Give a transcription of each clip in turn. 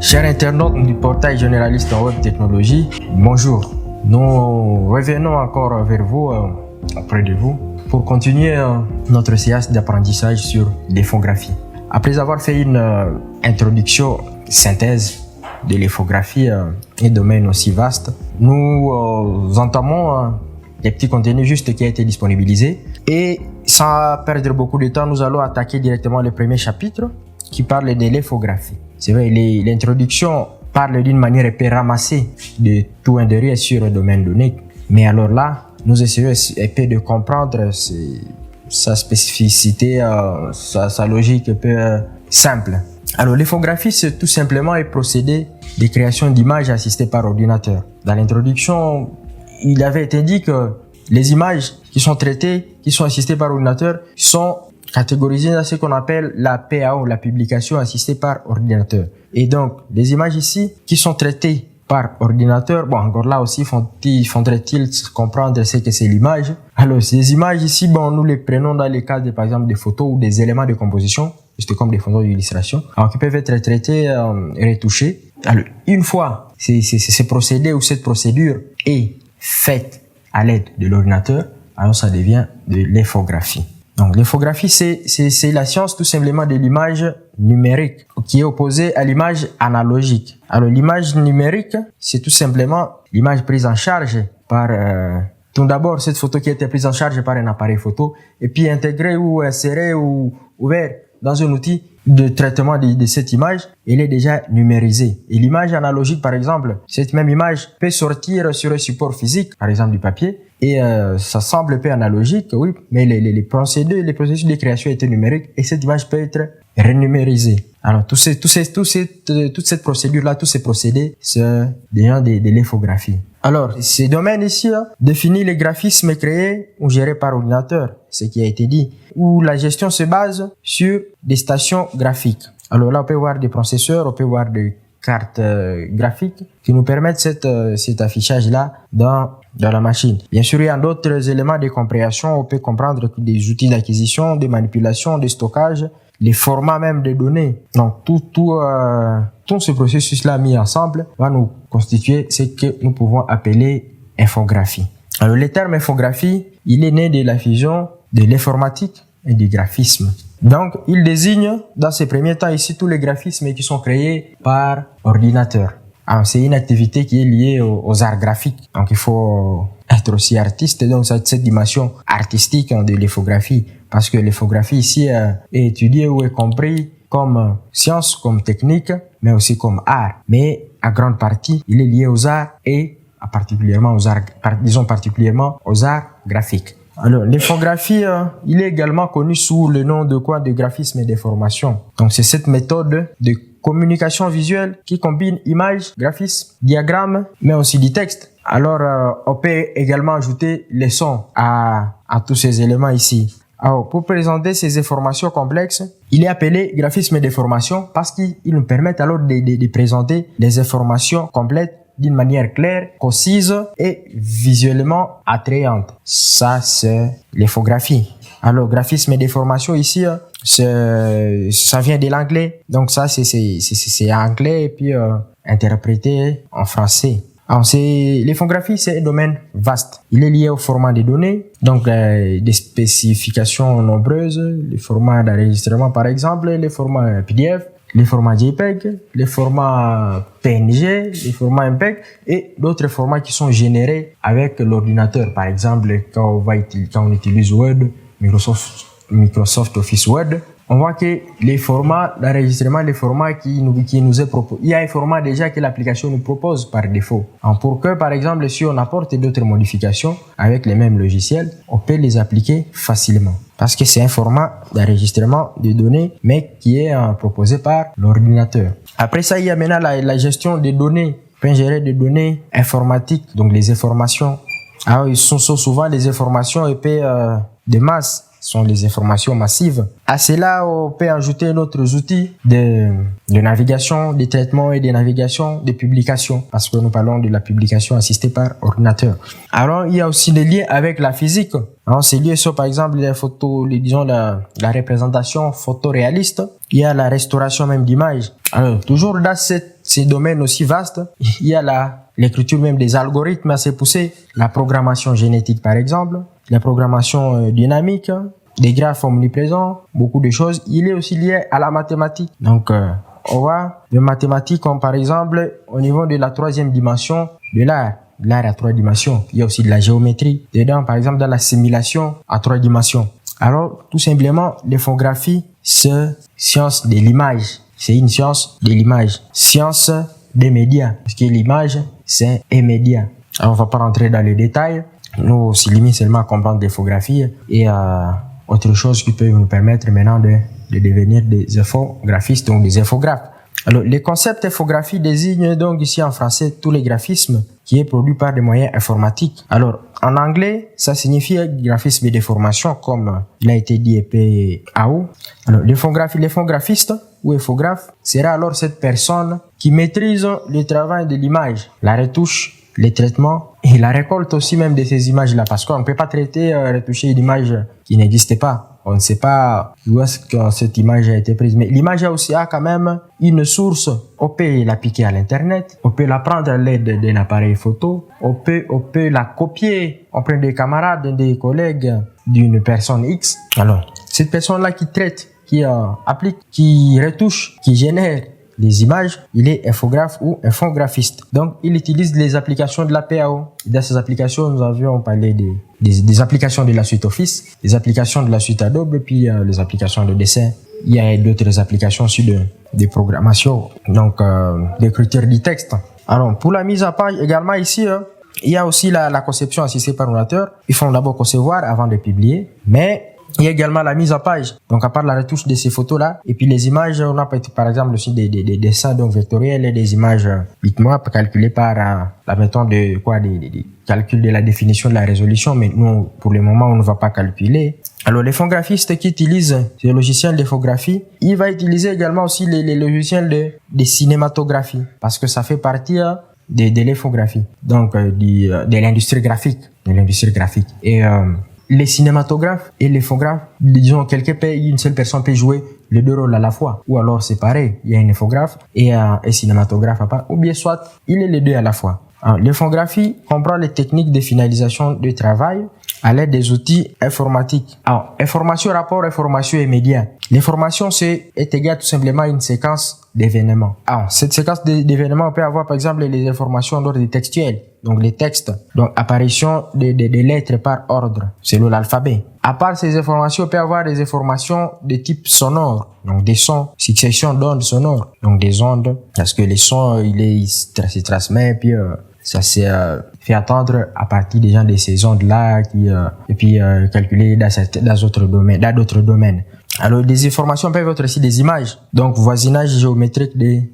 Chers internautes du portail généraliste en web technologie, bonjour. Nous revenons encore vers vous, auprès de vous, pour continuer notre séance d'apprentissage sur l'infographie. Après avoir fait une introduction, synthèse de l'infographie, un domaine aussi vaste, nous entamons des petits contenus juste qui a été disponibilisé. Et sans perdre beaucoup de temps, nous allons attaquer directement le premier chapitre qui parle de l'infographie. C'est vrai, l'introduction parle d'une manière un peu ramassée de tout un derrière sur le domaine donné. Mais alors là, nous essayons un peu de comprendre sa spécificité, sa logique un peu simple. Alors, l'infographie, c'est tout simplement un procédé de création d'images assistées par ordinateur. Dans l'introduction, il avait été dit que les images qui sont traitées, qui sont assistées par ordinateur, sont catégorisées dans ce qu'on appelle la PAO, la publication assistée par ordinateur. Et donc, les images ici qui sont traitées par ordinateur, bon, encore là aussi, faudrait-il comprendre ce que c'est l'image. Alors, ces images ici, bon, nous les prenons dans les cas de, par exemple, des photos ou des éléments de composition, juste comme des photos d'illustration, alors qui peuvent être traités et retouchés. Alors, une fois ce procédé ou cette procédure est faite à l'aide de l'ordinateur, alors ça devient de l'infographie. Donc, l'infographie, c'est la science tout simplement de l'image numérique qui est opposée à l'image analogique. Alors, l'image numérique, c'est tout simplement l'image prise en charge par, tout d'abord, cette photo qui a été prise en charge par un appareil photo et puis intégrée ou insérée ou ouverte dans un outil de traitement de cette image, elle est déjà numérisée. Et l'image analogique, par exemple, cette même image peut sortir sur un support physique, par exemple du papier, et ça semble un peu analogique, oui, mais les processus de création étaient numériques et cette image peut être renumérisée. Alors, toute cette procédure-là, tous ces procédés, c'est déjà de l'infographie. Alors, ces domaines ici définissent les graphismes créés ou gérés par ordinateur, ce qui a été dit, où la gestion se base sur des stations graphiques. Alors là, on peut voir des processeurs, on peut voir des cartes graphiques qui nous permettent cet affichage-là dans la machine. Bien sûr, il y a d'autres éléments de compréhension. On peut comprendre des outils d'acquisition, de manipulation, de stockage, les formats même des données. Donc, tout ce processus-là mis ensemble va nous constituer ce que nous pouvons appeler infographie. Alors, le terme infographie, il est né de la fusion de l'informatique et du graphisme. Donc, il désigne, dans ces premiers temps ici, tous les graphismes qui sont créés par ordinateur. Alors, c'est une activité qui est liée aux arts graphiques. Donc, il faut être aussi artiste. Donc, cette dimension artistique de l'infographie. Parce que l'infographie ici est étudiée ou est compris comme science, comme technique, mais aussi comme art. Mais, à grande partie, il est lié aux arts et particulièrement aux arts graphiques. Alors, l'infographie, il est également connu sous le nom de quoi? De graphisme d'information. Donc, c'est cette méthode de communication visuelle qui combine images, graphismes, diagrammes, mais aussi du texte. Alors, on peut également ajouter les sons à tous ces éléments ici. Alors, pour présenter ces informations complexes, il est appelé graphisme d'information parce qu'il nous permet alors de présenter les informations complètes d'une manière claire, concise et visuellement attrayante. Ça, c'est l'infographie. Alors, graphisme d'information ici, ça vient de l'anglais. Donc ça, c'est anglais et puis interprété en français. Alors, l'infographie, c'est un domaine vaste. Il est lié au format des données, donc des spécifications nombreuses, les formats d'enregistrement par exemple, les formats PDF, les formats JPEG, les formats PNG, les formats MPEG et d'autres formats qui sont générés avec l'ordinateur. Par exemple, quand on utilise Word, Microsoft Office Word, on voit que les formats d'enregistrement, les formats qui nous est proposé, il y a un format déjà que l'application nous propose par défaut. Alors pour que, par exemple, si on apporte d'autres modifications avec les mêmes logiciels, on peut les appliquer facilement. Parce que c'est un format d'enregistrement de données, mais qui est proposé par l'ordinateur. Après ça, il y a maintenant la gestion des données. On peut gérer des données informatiques, donc les informations. Alors, ils sont souvent des informations de masse. Sont les informations massives. À cela, on peut ajouter d'autres outils de navigation, de traitement et de navigation, de publication, parce que nous parlons de la publication assistée par ordinateur. Alors, il y a aussi des liens avec la physique. Alors, ces liens sont par exemple les photos, la représentation photoréaliste. Il y a la restauration même d'images. Alors, toujours dans cette ces domaines aussi vastes, il y a l'écriture même des algorithmes assez poussés, la programmation génétique par exemple, la programmation dynamique, des graphes omniprésents, beaucoup de choses. Il est aussi lié à la mathématique. Donc, on voit les mathématiques comme par exemple au niveau de la troisième dimension de l'art. L'art à 3 dimensions. Il y a aussi de la géométrie dedans, par exemple dans la simulation à 3 dimensions. Alors, tout simplement, l'infographie, c'est science de l'image. C'est une science de l'image. Science des médias. Parce que l'image, c'est un média. Alors, on va pas rentrer dans les détails. Nous, on se limite seulement à comprendre l'infographie et autre chose qui peut nous permettre maintenant de devenir des infographistes ou des infographes. Alors, les concepts infographie désignent donc ici en français tous les graphismes qui est produit par des moyens informatiques. Alors, en anglais, ça signifie graphisme d'information comme il a été dit épais AO. Alors, l'infographiste ou infographe sera alors cette personne qui maîtrise le travail de l'image, la retouche, les traitements et la récolte aussi même de ces images-là parce qu'on ne peut pas traiter, retoucher une image qui n'existe pas. On ne sait pas où est-ce que cette image a été prise. Mais l'image aussi a quand même une source. On peut la piquer à l'internet. On peut la prendre à l'aide d'un appareil photo. On peut la copier. On prend des camarades, des collègues d'une personne X. Alors, cette personne-là qui traite, qui applique, qui retouche, qui génère les images, il est infographe ou infographiste. Donc, il utilise les applications de la PAO. Dans ces applications, nous avions parlé des applications de la suite Office, des applications de la suite Adobe, puis les applications de dessin. Il y a d'autres applications aussi de programmation, donc d'écriture du texte. Alors, pour la mise à page également ici, il y a aussi la conception assistée par ordinateur. Ils font d'abord concevoir avant de publier, mais il y a également la mise à page. Donc, à part la retouche de ces photos-là, et puis les images, on a par exemple aussi des dessins donc vectoriels et des images bitmap calculées par la méthode des calculs de la définition de la résolution. Mais nous, pour le moment, on ne va pas calculer. Alors, l'infographiste qui utilise ces logiciels d'infographie, il va utiliser également aussi les logiciels de cinématographie parce que ça fait partie de l'infographie, donc de l'industrie graphique, Et les cinématographes et l'infographe, disons, une seule personne peut jouer les deux rôles à la fois. Ou alors séparés, il y a un infographe et un cinématographe à part. Ou bien soit, il est les deux à la fois. L'infographie comprend les techniques de finalisation du travail à l'aide des outils informatiques. Alors, information, rapport, information et médias. L'information, est égale tout simplement à une séquence d'événements. Alors, cette séquence d'événements, on peut avoir par exemple les informations d'ordre textuel. Donc, les textes. Donc, apparition des lettres par ordre, selon l'alphabet. À part ces informations, on peut avoir des informations de type sonore. Donc, des sons, succession d'ondes sonores. Donc, des ondes. Parce que les sons, il se transmet, puis, ça s'est fait attendre à partir des gens de ces ondes-là et puis calculé dans d'autres domaines. Alors, des informations peuvent être aussi des images. Donc, voisinage géométrique des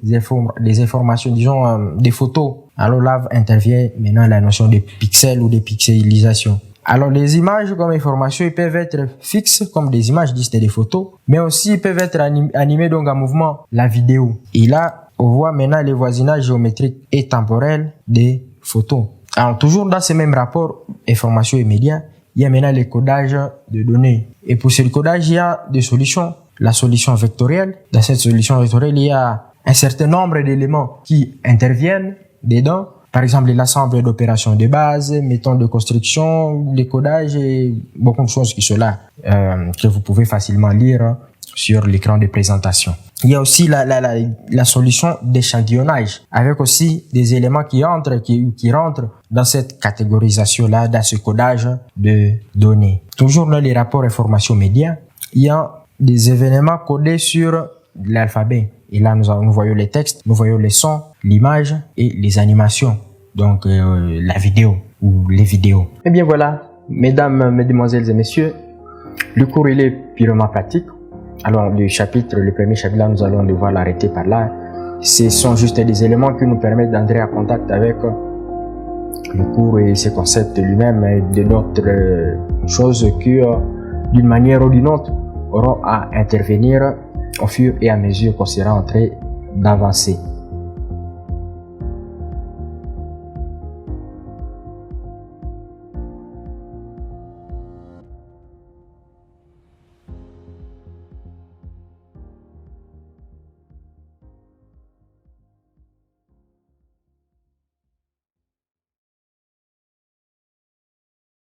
informations, disons, des photos. Alors là, intervient maintenant la notion de pixels ou de pixelisation. Alors, les images comme informations, ils peuvent être fixes comme des images, disent des photos, mais aussi ils peuvent être animés donc en mouvement, la vidéo. Et là, on voit maintenant les voisinages géométriques et temporels des photos. Alors, toujours dans ce même rapport, information et médias, il y a maintenant le codage de données. Et pour ce codage, il y a des solutions. La solution vectorielle. Dans cette solution vectorielle, il y a un certain nombre d'éléments qui interviennent dedans. Par exemple, l'ensemble d'opérations de base, méthodes de construction, le codage et beaucoup de choses qui sont là, que vous pouvez facilement lire sur l'écran de présentation. Il y a aussi la solution d'échantillonnage, avec aussi des éléments qui rentrent dans cette catégorisation-là, dans ce codage de données. Toujours dans les rapports information médias, il y a des événements codés sur l'alphabet. Et là, nous voyons les textes, nous voyons les sons, l'image et les animations. Donc, la vidéo ou les vidéos. Et bien voilà, mesdames, mesdemoiselles et messieurs, le cours il est purement pratique. Alors, le premier chapitre, là, nous allons devoir l'arrêter par là. Ce sont juste des éléments qui nous permettent d'entrer en contact avec le cours et ses concepts lui-même et de d'autres choses qui, d'une manière ou d'une autre, auront à intervenir au fur et à mesure qu'on sera en train d'avancer.